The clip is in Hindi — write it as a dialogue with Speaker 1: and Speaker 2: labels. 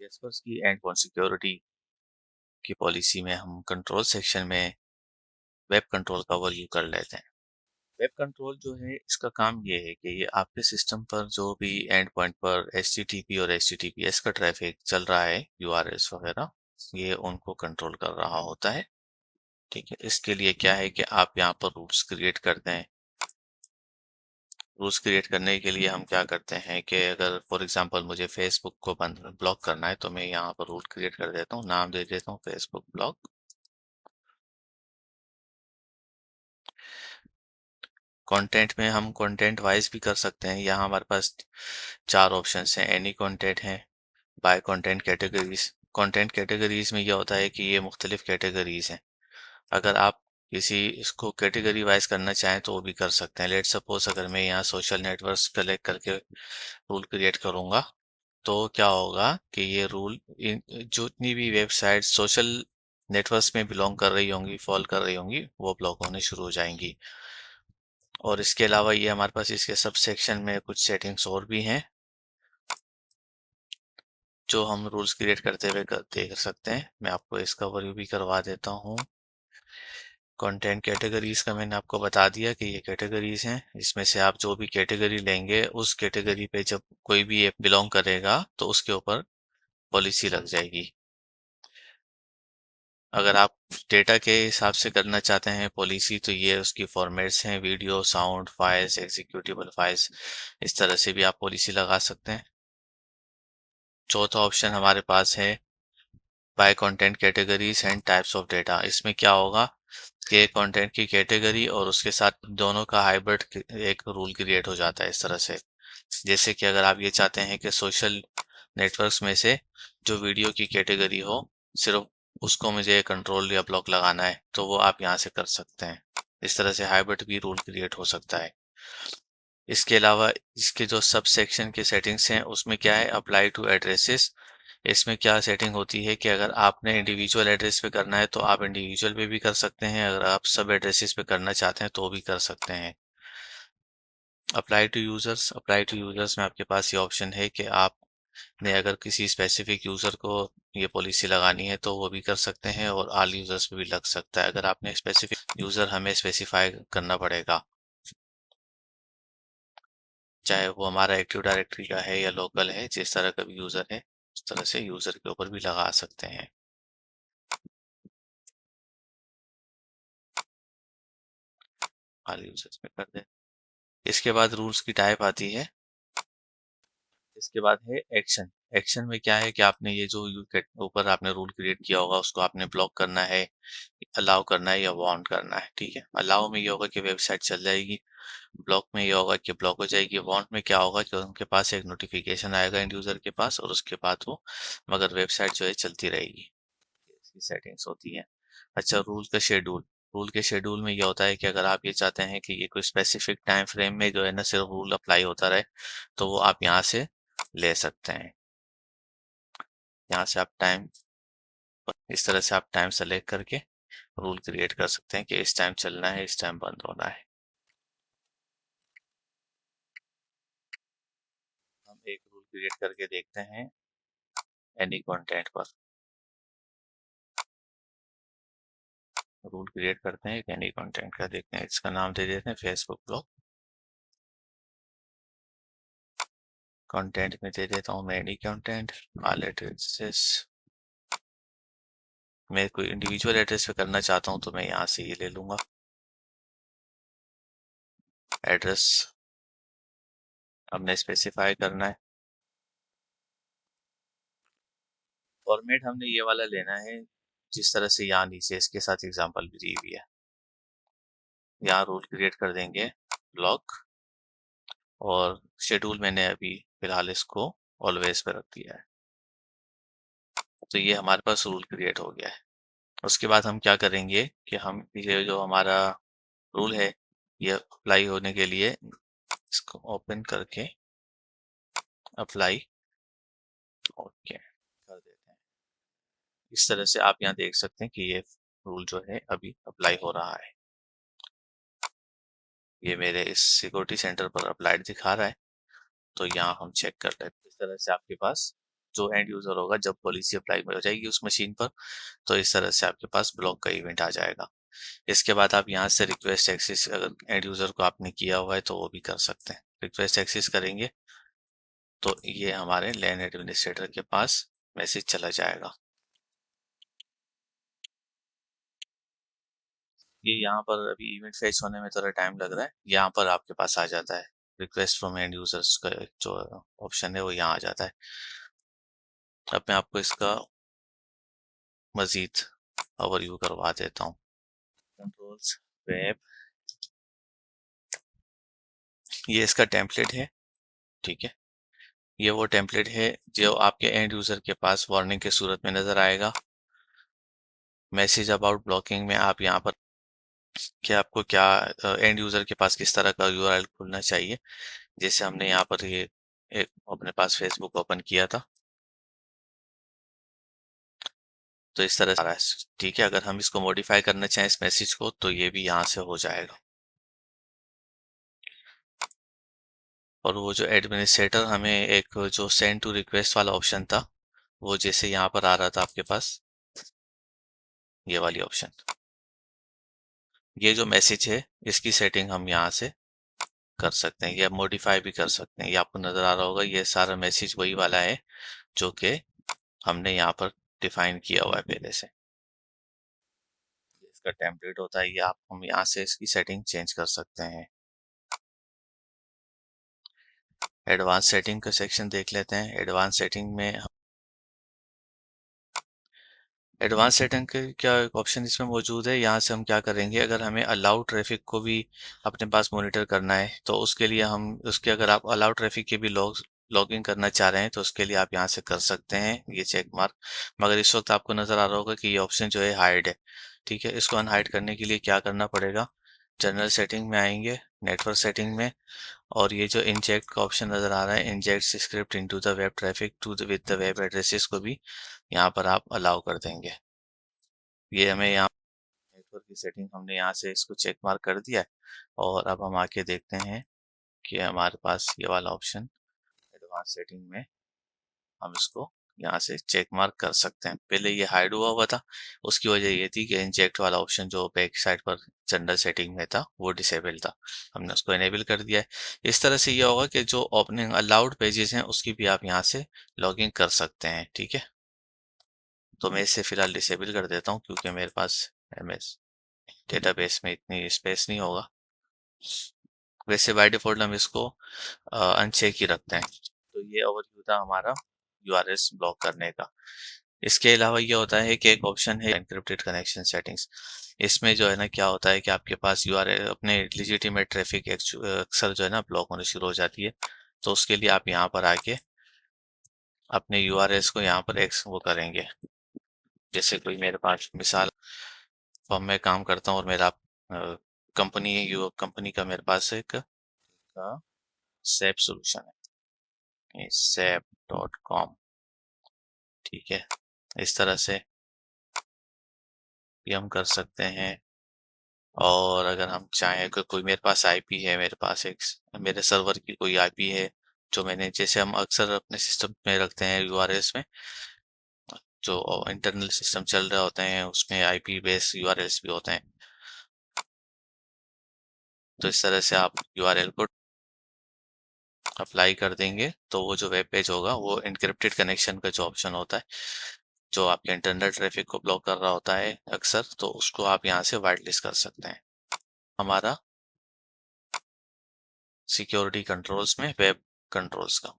Speaker 1: कैस्पर्सकी एंड पॉइंट सिक्योरिटी की पॉलिसी में हम कंट्रोल सेक्शन में वेब कंट्रोल का ओवरव्यू कर लेते हैं। वेब कंट्रोल जो है इसका काम ये है कि ये आपके सिस्टम पर जो भी एंड पॉइंट पर HTTP और HTTPS का ट्रैफिक चल रहा है, URLs वगैरह, ये उनको कंट्रोल कर रहा होता है। ठीक है, इसके लिए क्या है कि आप यहाँ पर रूल्स क्रिएट करते हैं। रूल्स क्रिएट करने के लिए हम क्या करते हैं कि अगर फॉर एग्जांपल मुझे फेसबुक को बंद ब्लॉक करना है तो मैं यहाँ पर रूल क्रिएट कर देता हूँ, नाम दे देता हूँ फेसबुक ब्लॉक। कंटेंट में हम कंटेंट वाइज भी कर सकते हैं। यहाँ हमारे पास 4 ऑप्शंस हैं। एनी कंटेंट है, by content categories. Content categories में यह होता है कि ये मुख्तलिफ कैटेगरीज हैं। अगर आप किसी इसको कैटेगरी वाइज करना चाहें तो वो भी कर सकते हैं। लेट सपोज अगर मैं यहाँ सोशल नेटवर्क्स कलेक्ट करके रूल क्रिएट करूंगा तो क्या होगा कि ये रूल जितनी भी वेबसाइट सोशल नेटवर्क्स में बिलोंग कर रही होंगी, फॉल कर रही होंगी, वो ब्लॉक होने शुरू हो जाएंगी। और इसके अलावा ये हमारे पास इसके सब सेक्शन में कुछ सेटिंग्स और भी हैं जो हम रूल्स क्रिएट करते हुए देख सकते हैं। मैं आपको इसका ओवरव्यू भी करवा देता हूँ। कंटेंट कैटेगरीज का मैंने आपको बता दिया कि ये कैटेगरीज हैं। इसमें से आप जो भी कैटेगरी लेंगे उस कैटेगरी पे जब कोई भी ऐप बिलोंग करेगा तो उसके ऊपर पॉलिसी लग जाएगी। अगर आप डेटा के हिसाब से करना चाहते हैं पॉलिसी तो ये उसकी फॉर्मेट्स हैं, video, sound files, executable files, इस तरह से भी आप पॉलिसी लगा सकते हैं। चौथा ऑप्शन हमारे पास है by content categories and types of data. इसमें क्या होगा कि कंटेंट की कैटेगरी और उसके साथ दोनों का हाइब्रिड एक रूल क्रिएट हो जाता है इस तरह से। जैसे कि अगर आप ये चाहते हैं कि सोशल नेटवर्क्स में से जो वीडियो की कैटेगरी हो सिर्फ उसको मुझे कंट्रोल या ब्लॉक लगाना है तो वो आप यहाँ से कर सकते हैं। इस तरह से हाइब्रिड भी रूल क्रिएट हो सकता है। इसके अलावा इसके जो सब सेक्शन के सेटिंग्स हैं उसमें क्या है, अप्लाई टू एड्रेसेस। इसमें क्या सेटिंग होती है कि अगर आपने इंडिविजुअल एड्रेस पे करना है तो आप इंडिविजुअल पे भी कर सकते हैं, अगर आप सब एड्रेसेस पे करना चाहते हैं तो भी कर सकते हैं। अप्लाई टू यूजर्स में आपके पास ये ऑप्शन है कि आपने अगर किसी स्पेसिफिक यूजर को ये पॉलिसी लगानी है तो वो भी कर सकते हैं और ऑल यूजर्स पे भी लग सकता है। अगर आपने स्पेसिफिक यूजर हमें स्पेसिफाई करना पड़ेगा, चाहे वो हमारा एक्टिव डायरेक्टरी का है या लोकल है, जिस तरह का भी यूजर है उस तरह से यूजर के ऊपर भी लगा सकते हैं। ऑल यूजर्स में कर दें। इसके बाद रूल्स की टाइप आती है। इसके बाद है एक्शन। एक्शन में क्या है कि आपने ये जो ऊपर आपने रूल क्रिएट किया होगा उसको आपने ब्लॉक करना है, अलाउ करना है या वार्न करना है। ठीक है, अलाउ में ये होगा कि वेबसाइट चल जाएगी, ब्लॉक में ये होगा कि ब्लॉक हो जाएगी, वार्न में क्या होगा कि उनके पास एक नोटिफिकेशन आएगा एंड यूजर के पास और उसके बाद वो मगर वेबसाइट जो है चलती रहेगी। इसकी सेटिंग्स होती है। अच्छा, रूल का शेड्यूल। रूल के शेड्यूल में ये होता है कि अगर आप ये चाहते हैं कि ये कोई स्पेसिफिक टाइम फ्रेम में जो है ना सिर्फ रूल अप्लाई होता रहे तो वो आप यहाँ से ले सकते हैं। यहाँ से आप टाइम, इस तरह से आप टाइम सेलेक्ट करके रूल क्रिएट कर सकते हैं कि इस टाइम चलना है, इस टाइम बंद होना है। हम एक रूल क्रिएट करके देखते हैं एनी कंटेंट पर। रूल क्रिएट करते हैं एनी कंटेंट का, देखते हैं, इसका नाम दे देते हैं फेसबुक ब्लॉग। कंटेंट में दे देता हूँ मैं एनी कंटेंट, ऑल एड्रेसेस। मैं कोई इंडिविजुअल एड्रेस पे करना चाहता हूँ तो मैं यहाँ से ये ले लूंगा एड्रेस। हमने स्पेसिफाई करना है। फॉर्मेट हमने ये वाला लेना है जिस तरह से यहाँ नीचे इसके साथ एग्जांपल भी दी हुई है। यहाँ रूल क्रिएट कर देंगे ब्लॉक और शेड्यूल मैंने अभी फिलहाल इसको ऑलवेज पे रख दिया है। तो ये हमारे पास रूल क्रिएट हो गया है। उसके बाद हम क्या करेंगे कि हम ये जो हमारा रूल है ये अप्लाई होने के लिए इसको ओपन करके अप्लाई ओके कर देते हैं। इस तरह से आप यहाँ देख सकते हैं कि ये रूल जो है अभी अप्लाई हो रहा है। ये मेरे इस सिक्योरिटी सेंटर पर अप्लाइड दिखा रहा है। तो यहाँ हम चेक कर लेते हैं। इस तरह से आपके पास जो एंड यूज़र होगा जब पॉलिसी अप्लाई हो जाएगी उस मशीन पर, तो इस तरह से आपके पास ब्लॉक का इवेंट आ जाएगा। इसके बाद आप यहाँ से रिक्वेस्ट एक्सेस अगर एंड यूज़र को आपने किया हुआ है तो वो भी कर सकते हैं। रिक्वेस्ट एक्सेस करेंगे तो ये हमारे लैन एडमिनिस्ट्रेटर के पास मैसेज चला जाएगा। ये यहाँ पर अभी इवेंट फेच होने में थोड़ा टाइम लग रहा है, यहाँ पर आपके पास आ जाता है रिक्वेस्ट फ्रॉम एंड यूजर्स का जो ऑप्शन है वो यहाँ आ जाता है। अब मैं आपको इसका मजीद ओवरव्यू करवा देता हूँ। कंट्रोल्स वेब, ये इसका टेम्पलेट है, ठीक है। ये वो टेम्पलेट है जो आपके एंड यूजर के पास वार्निंग के सूरत में नजर आएगा। मैसेज अबाउट ब्लॉकिंग में आप यहाँ पर कि आपको क्या एंड यूजर के पास किस तरह का यूआरएल खुलना चाहिए, जैसे हमने यहाँ पर ये एक अपने पास फेसबुक ओपन किया था, तो इस तरह से आ रहा है, ठीक है। अगर हम इसको मॉडिफाई करना चाहें इस मैसेज को तो ये भी यहाँ से हो जाएगा। और वो जो एडमिनिस्ट्रेटर हमें एक जो सेंड टू रिक्वेस्ट वाला ऑप्शन था, वो जैसे यहाँ पर आ रहा था आपके पास ये वाली ऑप्शन, ये जो मैसेज है इसकी सेटिंग हम यहाँ से कर सकते हैं या मॉडिफाई भी कर सकते हैं। ये आपको नजर आ रहा होगा, ये सारा मैसेज वही वाला है जो कि हमने यहाँ पर डिफाइन किया हुआ है पहले से। इसका टेम्पलेट होता है, ये आप हम यहाँ से इसकी सेटिंग चेंज कर सकते हैं। एडवांस सेटिंग का सेक्शन देख लेते हैं। एडवांस सेटिंग में एडवांस सेटिंग के क्या ऑप्शन इसमें मौजूद है, यहाँ से हम क्या करेंगे, अगर हमें अलाउ ट्रैफिक को भी अपने पास मॉनिटर करना है तो उसके लिए हम उसके अगर आप अलाउ ट्रैफिक के भी लॉगिंग करना चाह रहे हैं तो उसके लिए आप यहाँ से कर सकते हैं ये चेक मार्क। मगर इस वक्त आपको नजर आ रहा होगा कि ये ऑप्शन जो है हाइड है, ठीक है। इसको अनहाइड करने के लिए क्या करना पड़ेगा, जनरल सेटिंग में आएंगे, नेटवर्क सेटिंग में, और ये जो इंजेक्ट का ऑप्शन नजर आ रहा है, inject script into the web traffic to the with the web addresses को भी यहाँ पर आप अलाउ कर देंगे। ये हमें यहाँ नेटवर्क की सेटिंग हमने यहाँ से इसको चेक मार्क कर दिया है। और अब हम आके देखते हैं कि हमारे पास ये वाला ऑप्शन एडवांस सेटिंग में हम इसको यहाँ से चेक मार्क कर सकते हैं। पहले ये हाइड हुआ हुआ था, उसकी वजह ये थी कि इंजेक्ट वाला ऑप्शन जो बैक साइड पर जनरल सेटिंग में था वो डिसेबल था, हमने उसको इनेबल कर दिया है। इस तरह से ये होगा कि जो ओपनिंग अलाउड पेजेस हैं उसकी भी आप यहाँ से लॉगिंग कर सकते हैं, ठीक है। तो मैं इसे फिलहाल डिसेबल कर देता हूँ क्योंकि मेरे पास एमएस डेटाबेस में इतनी स्पेस नहीं होगा। वैसे बाय डिफॉल्ट हम इसको अनचेक ही रखते हैं। तो ये ओवरव्यू था हमारा यूआरएस ब्लॉक करने का। इसके अलावा ये होता है कि एक ऑप्शन है एनक्रिप्टेड कनेक्शन सेटिंग्स। इसमें जो है ना क्या होता है कि आपके पास यूआरएल अपने लेजिटिमेट ट्रैफिक अक्सर जो है ना ब्लॉक होने शुरू हो जाती है। तो उसके लिए आप यहाँ पर आके अपने यूआरएस को यहाँ पर एक्स वो करेंगे। जैसे कोई मेरे पास मिसाल फॉर्म में काम करता हूँ और मेरा कंपनी यू कंपनी का मेरे पास एक सैप सोल्यूशन है, sap.com, ठीक है। इस तरह से भी हम कर सकते हैं। और अगर हम चाहें कि कोई मेरे पास आईपी है, मेरे पास एक मेरे सर्वर की कोई आईपी है जो मैंने जैसे हम अक्सर अपने सिस्टम में रखते हैं यूआरएल्स में, जो इंटरनल सिस्टम चल रहे होते हैं उसमें आईपी बेस्ड यूआरएल्स भी होते हैं। तो इस तरह से आप यूआरएल को अप्लाई कर देंगे तो वो जो वेब पेज होगा वो एनक्रिप्टेड कनेक्शन का जो ऑप्शन होता है जो आपके इंटरनेट ट्रैफिक को ब्लॉक कर रहा होता है अक्सर, तो उसको आप यहाँ से वाइट लिस्ट कर सकते हैं। हमारा सिक्योरिटी कंट्रोल्स में वेब कंट्रोल्स का